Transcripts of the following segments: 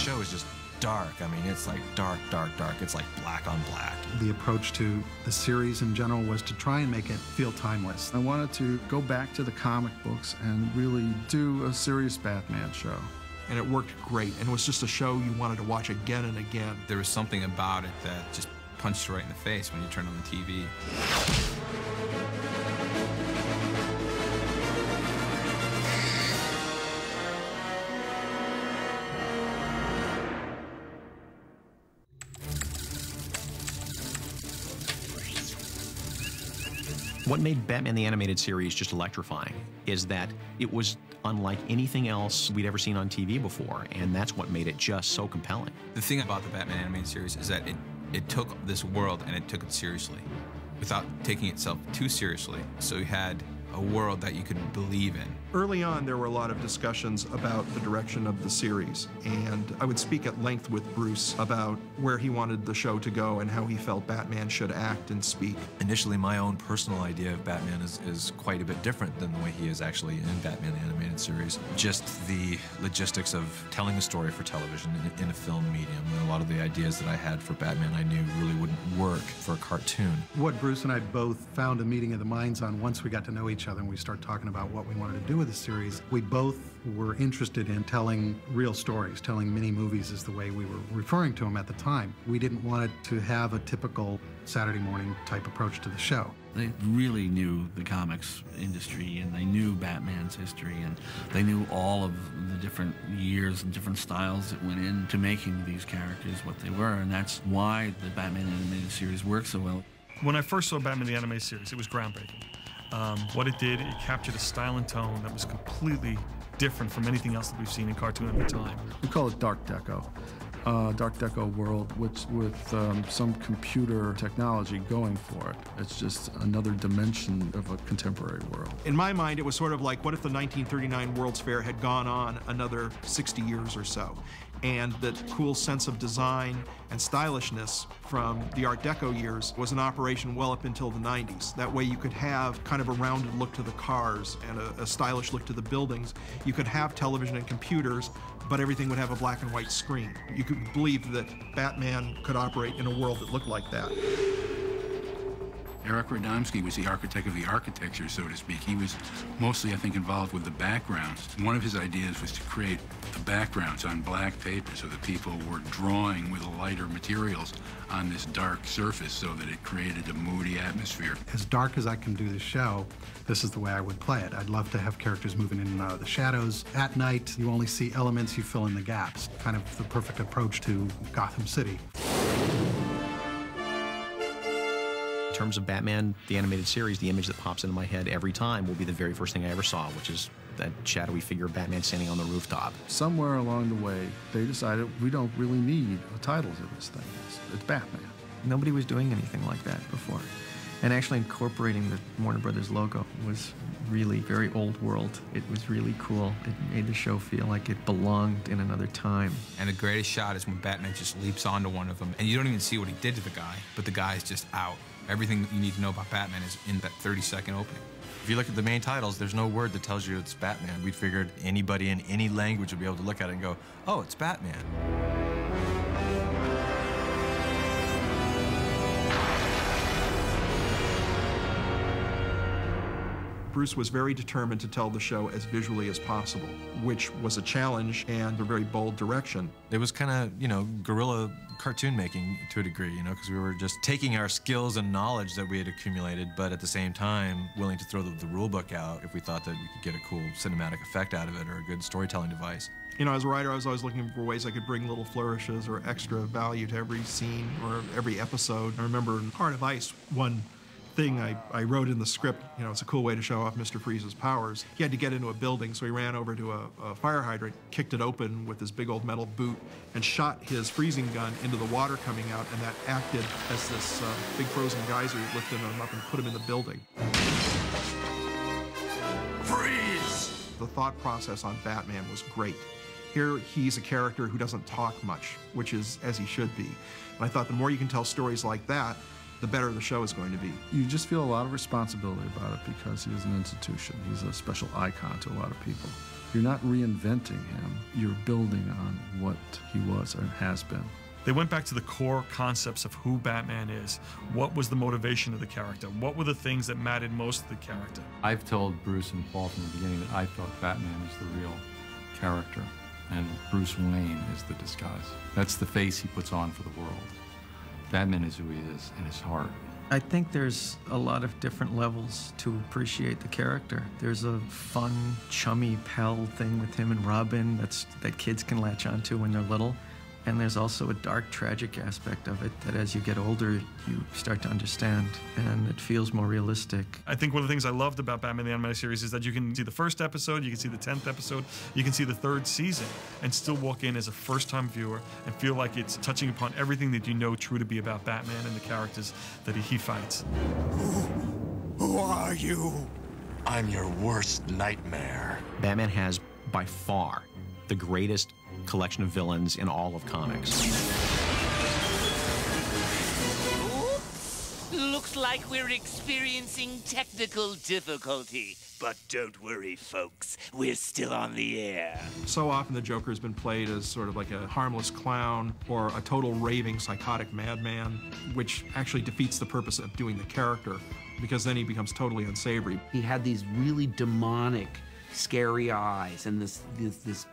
show is just dark. I mean, it's like dark, dark, dark. It's like black on black. The approach to the series in general was to try and make it feel timeless. I wanted to go back to the comic books and really do a serious Batman show. And it worked great, and it was just a show you wanted to watch again and again. There was something about it that just punched you right in the face when you turned on the TV. What made Batman the Animated Series just electrifying is that it was unlike anything else we'd ever seen on TV before, and that's what made it just so compelling. The thing about the Batman Animated Series is that it took this world and it took it seriously without taking itself too seriously. So you had a world that you could believe in. Early on, there were a lot of discussions about the direction of the series, and I would speak at length with Bruce about where he wanted the show to go and how he felt Batman should act and speak. Initially, my own personal idea of Batman is quite a bit different than the way he is actually in Batman the Animated Series. Just the logistics of telling a story for television in a film medium. And a lot of the ideas that I had for Batman I knew really wouldn't work for a cartoon. What Bruce and I both found a meeting of the minds on once we got to know each other and we started talking about what we wanted to do with the series, we both were interested in telling real stories. Telling mini movies is the way we were referring to them at the time. We didn't want it to have a typical Saturday morning type approach to the show. They really knew the comics industry, and they knew Batman's history, and they knew all of the different years and different styles that went into making these characters what they were, and that's why the Batman Animated Series worked so well. When I first saw Batman the Animated Series, it was groundbreaking. What it did, it captured a style and tone that was completely different from anything else that we've seen in cartoon at the time. We call it Dark Deco. Dark Deco world with some computer technology going for it. It's just another dimension of a contemporary world. In my mind, it was sort of like, what if the 1939 World's Fair had gone on another 60 years or so? And that cool sense of design and stylishness from the Art Deco years was in operation well up until the 90s. That way you could have kind of a rounded look to the cars and a stylish look to the buildings. You could have television and computers, but everything would have a black and white screen. You could believe that Batman could operate in a world that looked like that. Eric Radomski was the architect of the architecture, so to speak. He was mostly, I think, involved with the backgrounds. One of his ideas was to create the backgrounds on black paper so that people were drawing with lighter materials on this dark surface so that it created a moody atmosphere. As dark as I can do the show, this is the way I would play it. I'd love to have characters moving in and out of the shadows. At night, you only see elements, you fill in the gaps. Kind of the perfect approach to Gotham City. In terms of Batman, the Animated Series, the image that pops into my head every time will be the very first thing I ever saw, which is that shadowy figure of Batman standing on the rooftop. Somewhere along the way, they decided we don't really need a title to this thing. It's Batman. Nobody was doing anything like that before. And actually incorporating the Warner Brothers logo was really very old world. It was really cool. It made the show feel like it belonged in another time. And the greatest shot is when Batman just leaps onto one of them, and you don't even see what he did to the guy, but the guy's just out. Everything you need to know about Batman is in that 30-second opening. If you look at the main titles, there's no word that tells you it's Batman. We figured anybody in any language would be able to look at it and go, oh, it's Batman. Bruce was very determined to tell the show as visually as possible, which was a challenge and a very bold direction. It was kind of, you know, guerrilla cartoon making to a degree, you know, because we were just taking our skills and knowledge that we had accumulated, but at the same time willing to throw the rule book out if we thought that we could get a cool cinematic effect out of it or a good storytelling device. You know, as a writer, I was always looking for ways I could bring little flourishes or extra value to every scene or every episode. I remember in Heart of Ice, one thing I wrote in the script, you know, it's a cool way to show off Mr. Freeze's powers. He had to get into a building, so he ran over to a fire hydrant, kicked it open with his big old metal boot, and shot his freezing gun into the water coming out, and that acted as this big frozen geyser that lifted him up and put him in the building. Freeze! The thought process on Batman was great. Here, he's a character who doesn't talk much, which is as he should be. And I thought the more you can tell stories like that, the better the show is going to be. You just feel a lot of responsibility about it because he is an institution. He's a special icon to a lot of people. You're not reinventing him. You're building on what he was and has been. They went back to the core concepts of who Batman is. What was the motivation of the character? What were the things that mattered most to the character? I've told Bruce and Paul from the beginning that I thought Batman is the real character, and Bruce Wayne is the disguise. That's the face he puts on for the world. Batman is who he is in his heart. I think there's a lot of different levels to appreciate the character. There's a fun, chummy pal thing with him and Robin that kids can latch onto when they're little. And there's also a dark, tragic aspect of it that as you get older, you start to understand, and it feels more realistic. I think one of the things I loved about Batman the Animated Series is that you can see the first episode, you can see the 10th episode, you can see the 3rd season, and still walk in as a first-time viewer and feel like it's touching upon everything that you know true to be about Batman and the characters that he fights. Who are you? I'm your worst nightmare. Batman has, by far, the greatest collection of villains in all of comics. Oops. Looks like we're experiencing technical difficulty. But don't worry, folks. We're still on the air. So often the Joker has been played as sort of like a harmless clown or a total raving psychotic madman, which actually defeats the purpose of doing the character, because then he becomes totally unsavory. He had these really demonic, scary eyes and this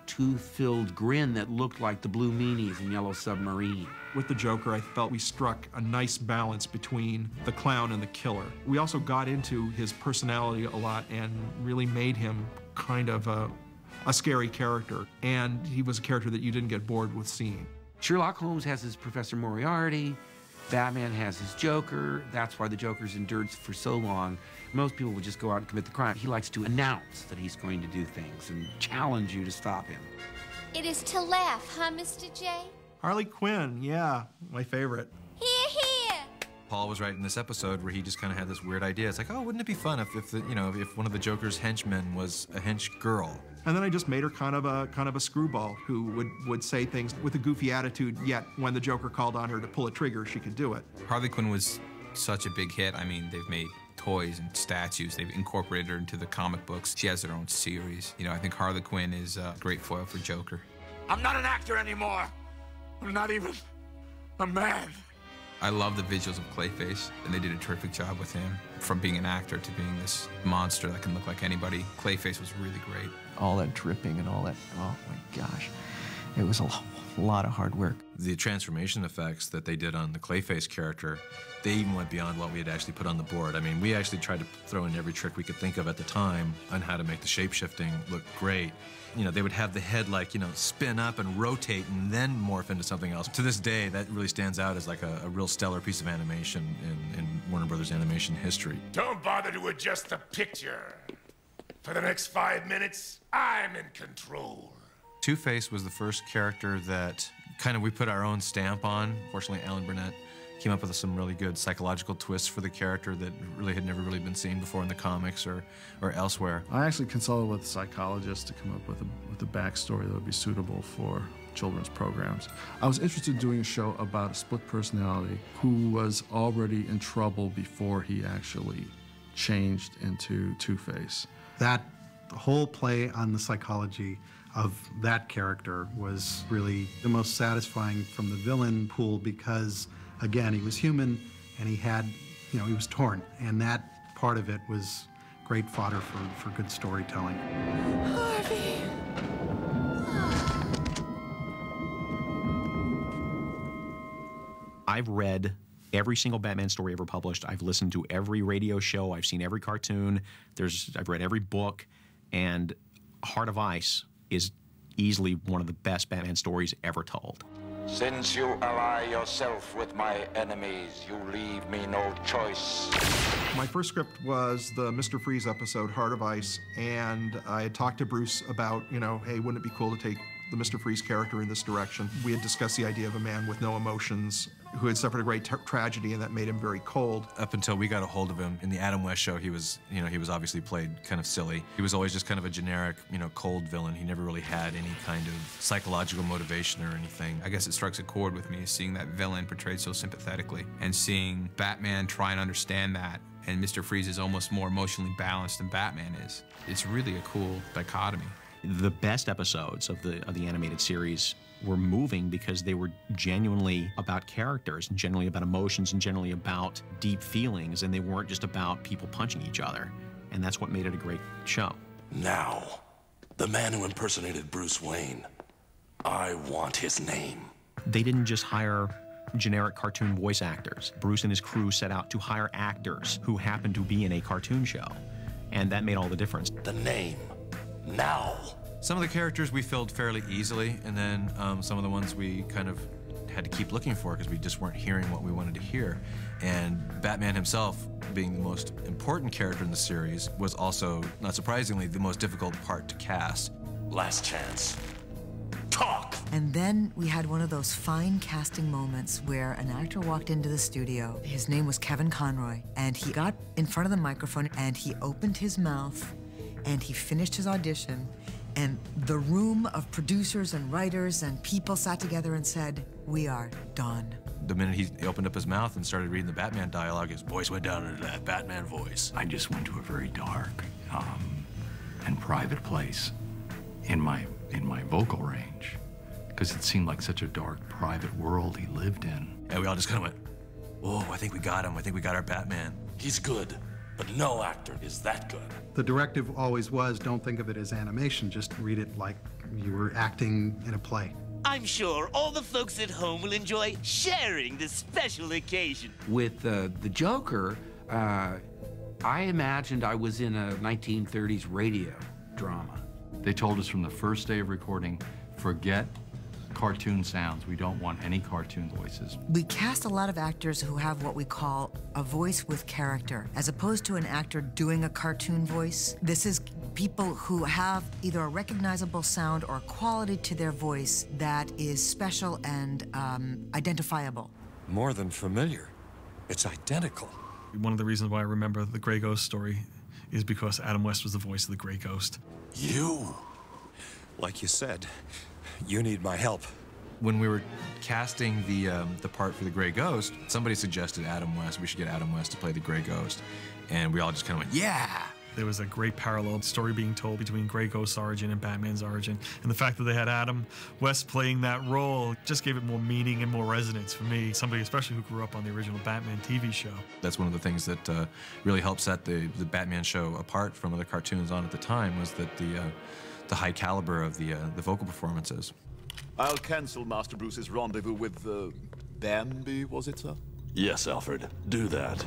tooth-filled grin that looked like the Blue Meanies in Yellow Submarine. With the Joker, I felt we struck a nice balance between the clown and the killer. We also got into his personality a lot and really made him kind of a scary character. And he was a character that you didn't get bored with seeing. Sherlock Holmes has his Professor Moriarty. Batman has his Joker. That's why the Joker's endured for so long. Most people would just go out and commit the crime. He likes to announce that he's going to do things and challenge you to stop him. It is to laugh, huh, Mr. J? Harley Quinn, yeah, my favorite. Hear, hear! Paul was right in this episode where he just kind of had this weird idea. It's like, oh, wouldn't it be fun if one of the Joker's henchmen was a hench girl? And then I just made her kind of a screwball who would say things with a goofy attitude, yet when the Joker called on her to pull a trigger, she could do it. Harley Quinn was such a big hit. I mean, they've made toys and statues. They've incorporated her into the comic books. She has her own series. You know, I think Harley Quinn is a great foil for Joker. I'm not an actor anymore. I'm not even a man. I love the visuals of Clayface, and they did a terrific job with him. From being an actor to being this monster that can look like anybody, Clayface was really great. All that dripping and all that, oh my gosh. It was a lot of hard work. The transformation effects that they did on the Clayface character, they even went beyond what we had actually put on the board. I mean, we actually tried to throw in every trick we could think of at the time on how to make the shape-shifting look great. You know, they would have the head like, spin up and rotate and then morph into something else. To this day, that really stands out as like a real stellar piece of animation in Warner Brothers animation history. Don't bother to adjust the picture. For the next 5 minutes, I'm in control. Two-Face was the first character that kind of we put our own stamp on. Fortunately, Alan Burnett came up with some really good psychological twists for the character that really had never really been seen before in the comics or elsewhere. I actually consulted with psychologists to come up with a backstory that would be suitable for children's programs. I was interested in doing a show about a split personality who was already in trouble before he actually changed into Two-Face. That whole play on the psychology of that character was really the most satisfying from the villain pool because, again, he was human and he had, he was torn. And that part of it was great fodder for good storytelling. Harvey. I've read every single Batman story ever published. I've listened to every radio show. I've seen every cartoon. I've read every book. And Heart of Ice is easily one of the best Batman stories ever told. Since you ally yourself with my enemies, you leave me no choice. My first script was the Mr. Freeze episode, Heart of Ice, and I had talked to Bruce about, hey, wouldn't it be cool to take the Mr. Freeze character in this direction? We had discussed the idea of a man with no emotions who had suffered a great tragedy, and that made him very cold. Up until we got a hold of him in the Adam West show, he was obviously played kind of silly. He was always just kind of a generic, cold villain. He never really had any kind of psychological motivation or anything. I guess it strikes a chord with me seeing that villain portrayed so sympathetically and seeing Batman try and understand that, and Mr. Freeze is almost more emotionally balanced than Batman is. It's really a cool dichotomy. The best episodes of the animated series were moving because they were genuinely about characters, and generally about emotions, and generally about deep feelings, and they weren't just about people punching each other. And that's what made it a great show. Now, the man who impersonated Bruce Wayne, I want his name. They didn't just hire generic cartoon voice actors. Bruce and his crew set out to hire actors who happened to be in a cartoon show, and that made all the difference. The name, now. Some of the characters we filled fairly easily, and then some of the ones we kind of had to keep looking for because we just weren't hearing what we wanted to hear. And Batman himself, being the most important character in the series, was also, not surprisingly, the most difficult part to cast. Last chance. Talk! And then we had one of those fine casting moments where an actor walked into the studio. His name was Kevin Conroy, and he got in front of the microphone and he opened his mouth and he finished his audition, and the room of producers and writers and people sat together and said, "We are done." The minute he opened up his mouth and started reading the Batman dialogue, his voice went down into that Batman voice. I just went to a very dark and private place in my vocal range, because it seemed like such a dark, private world he lived in. And we all just kind of went, "Oh, I think we got him. I think we got our Batman." He's good, but no actor is that good. The directive always was, don't think of it as animation, just read it like you were acting in a play. I'm sure all the folks at home will enjoy sharing this special occasion. With the Joker, I imagined I was in a 1930s radio drama. They told us from the first day of recording, forget cartoon sounds. We don't want any cartoon voices. We cast a lot of actors who have what we call a voice with character, as opposed to an actor doing a cartoon voice. This is people who have either a recognizable sound or a quality to their voice that is special and identifiable. More than familiar. It's identical. One of the reasons why I remember the Grey Ghost story is because Adam West was the voice of the Grey Ghost. You? Like you said, you need my help. When we were casting the part for the Grey Ghost, somebody suggested Adam West. We should get Adam West to play the Grey Ghost. And we all just kind of went, yeah! There was a great parallel story being told between Grey Ghost's origin and Batman's origin. And the fact that they had Adam West playing that role just gave it more meaning and more resonance for me, somebody especially who grew up on the original Batman TV show. That's one of the things that really helped set the Batman show apart from other cartoons on at the time, was that the high caliber of the vocal performances. I'll cancel Master Bruce's rendezvous with Bambi, was it, sir? Yes, Alfred. Do that.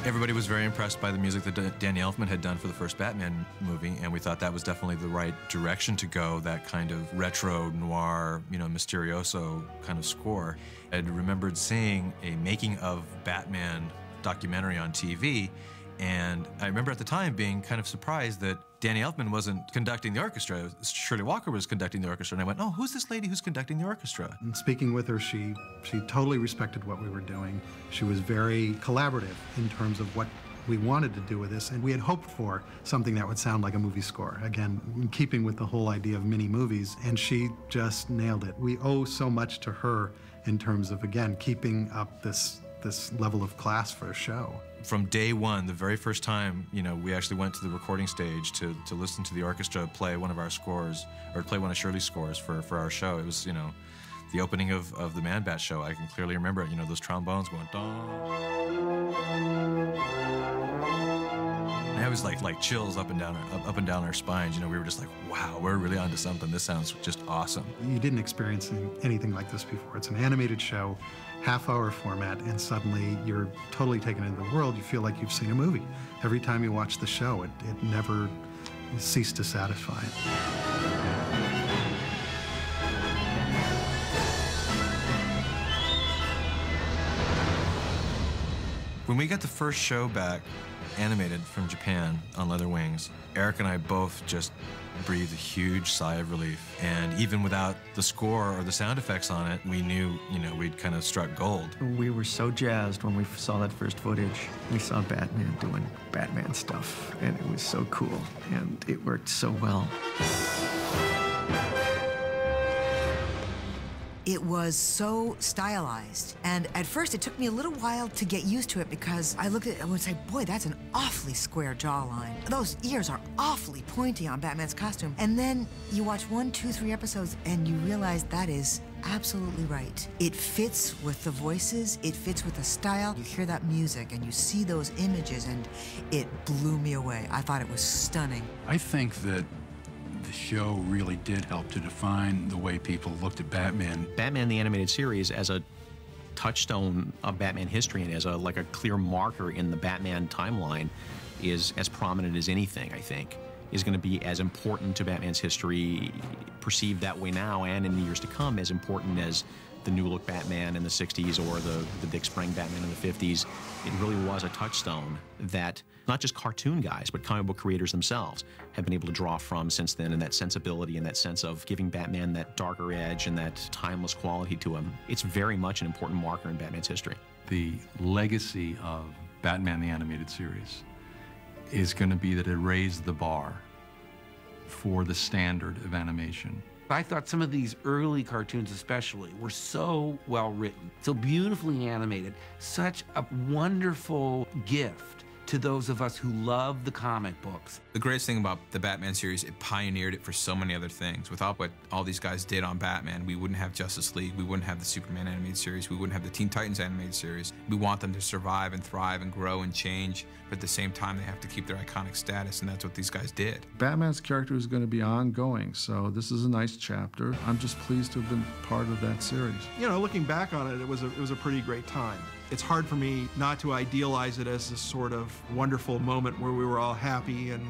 Everybody was very impressed by the music that Danny Elfman had done for the first Batman movie, and we thought that was definitely the right direction to go, that kind of retro noir, Mysterioso kind of score. I'd remembered seeing a making of Batman documentary on TV, and I remember at the time being kind of surprised that Danny Elfman wasn't conducting the orchestra. Shirley Walker was conducting the orchestra, and I went, "Oh, who's this lady who's conducting the orchestra?" And speaking with her, she totally respected what we were doing. She was very collaborative in terms of what we wanted to do with this, and we had hoped for something that would sound like a movie score. Again, in keeping with the whole idea of mini movies, and she just nailed it. We owe so much to her in terms of, again, keeping up this level of class for a show. From day one, the very first time, we actually went to the recording stage to listen to the orchestra play one of our scores, or play one of Shirley's scores for our show. It was, the opening of the Man-Bat show. I can clearly remember it, those trombones going, dong. And it was like chills up and down our spines. We were just like, wow, we're really onto something. This sounds just awesome. You didn't experience anything like this before. It's an animated show, half-hour format, and suddenly you're totally taken into the world. You feel like you've seen a movie. Every time you watch the show, it never ceased to satisfy. When we got the first show back, animated from Japan on leather wings, Eric and I both just breathed a huge sigh of relief. And even without the score or the sound effects on it, we knew, we'd kind of struck gold. We were so jazzed when we saw that first footage. We saw Batman doing Batman stuff, and it was so cool, and it worked so well. It was so stylized. And at first, it took me a little while to get used to it because I looked at it and would say, boy, that's an awfully square jawline. Those ears are awfully pointy on Batman's costume. And then you watch 1, 2, 3 episodes and you realize that is absolutely right. It fits with the voices, it fits with the style. You hear that music and you see those images and it blew me away. I thought it was stunning. I think that the show really did help to define the way people looked at Batman. Batman the Animated Series as a touchstone of Batman history and as like a clear marker in the Batman timeline is as prominent as anything, I think. Is going to be as important to Batman's history, perceived that way now and in the years to come, as important as the New Look Batman in the 60s or the Dick Sprang Batman in the 50s. It really was a touchstone that not just cartoon guys, but comic book creators themselves have been able to draw from since then, and that sensibility and that sense of giving Batman that darker edge and that timeless quality to him. It's very much an important marker in Batman's history. The legacy of Batman the Animated Series is going to be that it raised the bar for the standard of animation. I thought some of these early cartoons especially were so well written, so beautifully animated, such a wonderful gift to those of us who love the comic books. The greatest thing about the Batman series, it pioneered it for so many other things. Without what all these guys did on Batman, we wouldn't have Justice League, we wouldn't have the Superman animated series, we wouldn't have the Teen Titans animated series. We want them to survive and thrive and grow and change, but at the same time they have to keep their iconic status, and that's what these guys did. Batman's character is going to be ongoing, so this is a nice chapter. I'm just pleased to have been part of that series. You know, looking back on it, it was a pretty great time. It's hard for me not to idealize it as this sort of wonderful moment where we were all happy and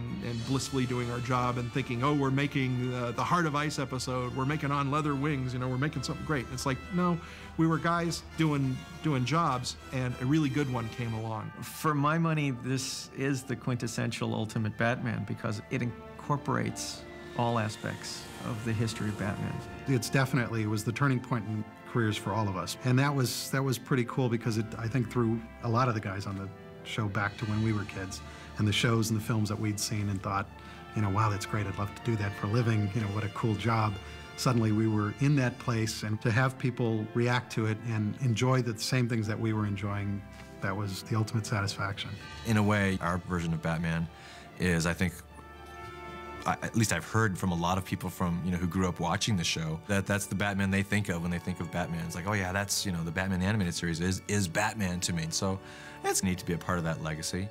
blissfully doing our job and thinking, oh, we're making the Heart of Ice episode, we're making On Leather Wings, you know, we're making something great. It's like, no, we were guys doing jobs, and a really good one came along. For my money, this is the quintessential Ultimate Batman because it incorporates all aspects of the history of Batman. It was the turning point in careers for all of us. And that was pretty cool because it, I think, threw a lot of the guys on the show back to when we were kids and the shows and the films that we'd seen and thought, you know, wow, that's great. I'd love to do that for a living. You know, what a cool job. Suddenly we were in that place, and to have people react to it and enjoy the same things that we were enjoying, that was the ultimate satisfaction. In a way, our version of Batman is, I think, at least I've heard from a lot of people from, you know, who grew up watching the show, that's the Batman they think of when they think of Batman. It's like, oh yeah, that's, you know, the Batman the Animated Series is Batman to me. So it's neat to be a part of that legacy.